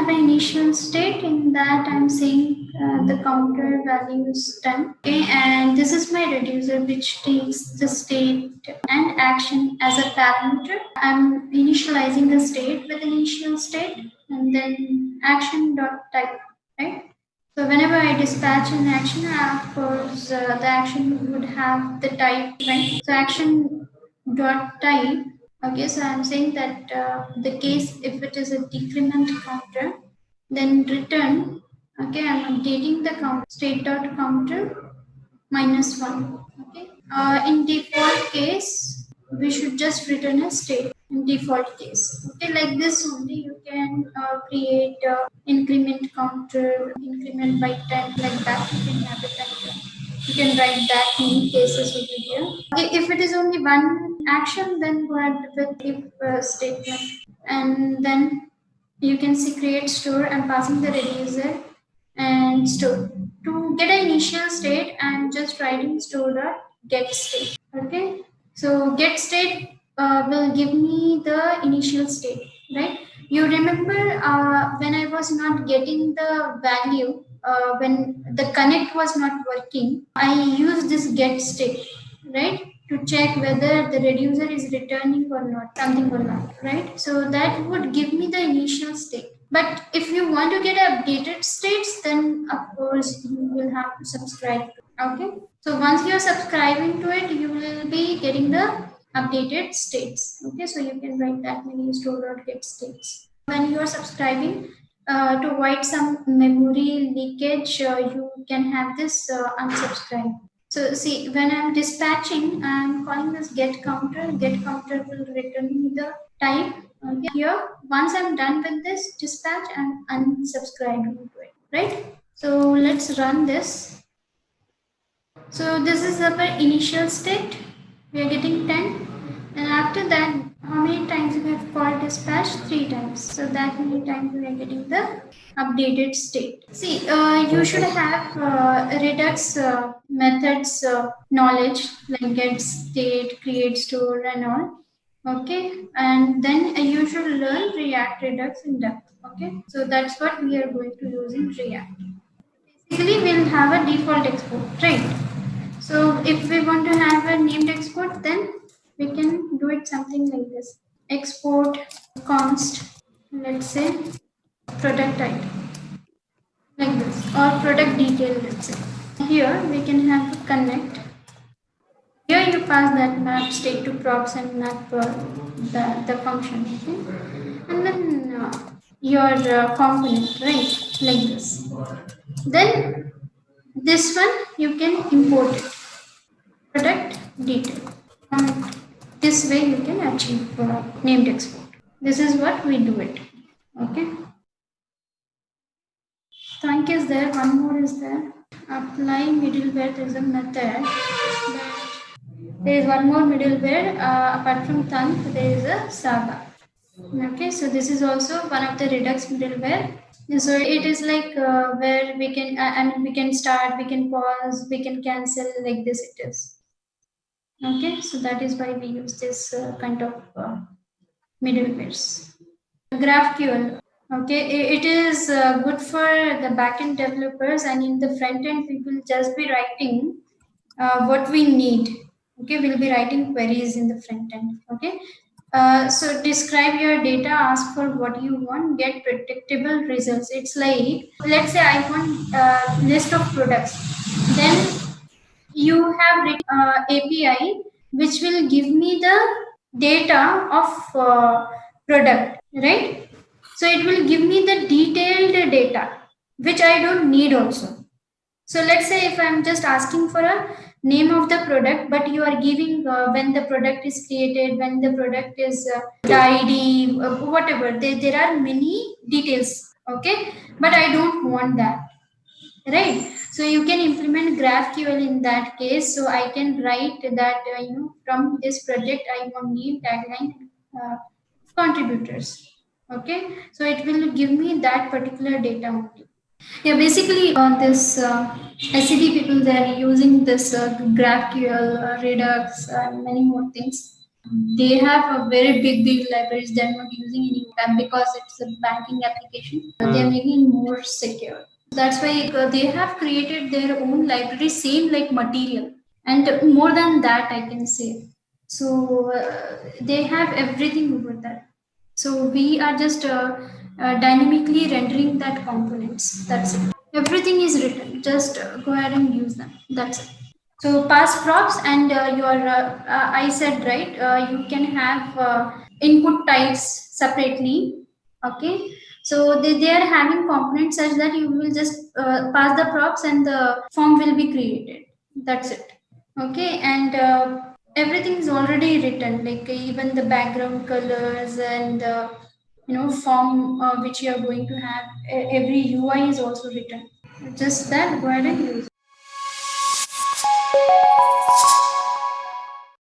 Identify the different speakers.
Speaker 1: have an initial state. In that, I'm saying the counter value is 10. Okay, and this is my reducer which takes the state and action as a parameter. I'm initializing the state with initial state and then action dot type, right? So whenever I dispatch an action, of course, the action would have the type, right? So action dot type. Okay, so I'm saying that the case if it is a decrement counter, then return. Okay, I'm updating the count state dot counter -1. Okay, in default case, we should just return a state in default case. Okay, like this only you can create increment counter, increment by 10, like that. You can have it like you can write that many cases over here. Okay, if it is only one action, then go ahead with if statement, and then you can see create store. I'm passing the reducer and store. To get an initial state, I'm just writing store dot get state. Okay, so get state will give me the initial state, right? You remember when I was not getting the value, when the connect was not working, I used this get state, right? To check whether the reducer is returning or not, something or not, right? So that would give me the initial state. But if you want to get updated states, then of course you will have to subscribe. Okay. So once you are subscribing to it, you will be getting the updated states. Okay. So you can write that many store.get states. When you are subscribing, to avoid some memory leakage, you can have this unsubscribe. So see, when I'm dispatching, I'm calling this get counter. Get counter will return me the type. Here, once I'm done with this dispatch, I'm unsubscribing to it, right? So let's run this. So this is our initial state. We are getting 10. And after that, how many times we have called dispatch? 3 times. So that many times we are getting the updated state. See, you should have Redux methods knowledge like get state, create store and all. Okay, and then you should learn React Redux in depth. Okay, so that's what we are going to use in React. Basically, we'll have a default export, right? So if we want to have a named export, then we can do it something like this. Export const, let's say product item, like this, or product detail, let's say. Here we can have a connect. Here you pass that map state to props and map the function, okay? And then your component, right? Like this. Then this one you can import it. Product detail. This way you can achieve named export. This is what we do it. Okay. Thank is there. One more is there. Apply middleware. There is a method. There is one more middleware. Apart from Tank, there is a Saga. Okay, so this is also one of the Redux middleware. So it is like where we can, I mean, we can start, we can pause, we can cancel, like this it is. Okay, so that is why we use this kind of middlewares. GraphQL. Okay, it is good for the backend developers, and in the front end, we will just be writing what we need. Okay, we'll be writing queries in the front end. Okay, so describe your data, ask for what you want, get predictable results. It's like, let's say I want a list of products. Then you have API which will give me the data of product, right? So it will give me the detailed data, which I don't need also. So let's say if I'm just asking for a name of the product, but you are giving when the product is created, when the product is the ID, whatever. There are many details, okay? But I don't want that, right? So you can implement GraphQL in that case. So I can write that, from this project, I want name, tagline, contributors. Okay, so it will give me that particular data only. Yeah, basically this SED people, they are using this GraphQL, Redux, and many more things. They have a very big libraries. They're not using any tab because it's a banking application. They're making it more secure. That's why they have created their own library, same like material, and more than that, I can say. So they have everything over there. So we are just dynamically rendering that components. That's it. Everything is written. Just go ahead and use them. That's it. So pass props and I said right, you can have input types separately. Okay. So they are having components such that you will just pass the props and the form will be created. That's it. Okay. And everything is already written, like even the background colors and form which you are going to have. Every UI is also written. Just that, go ahead and use.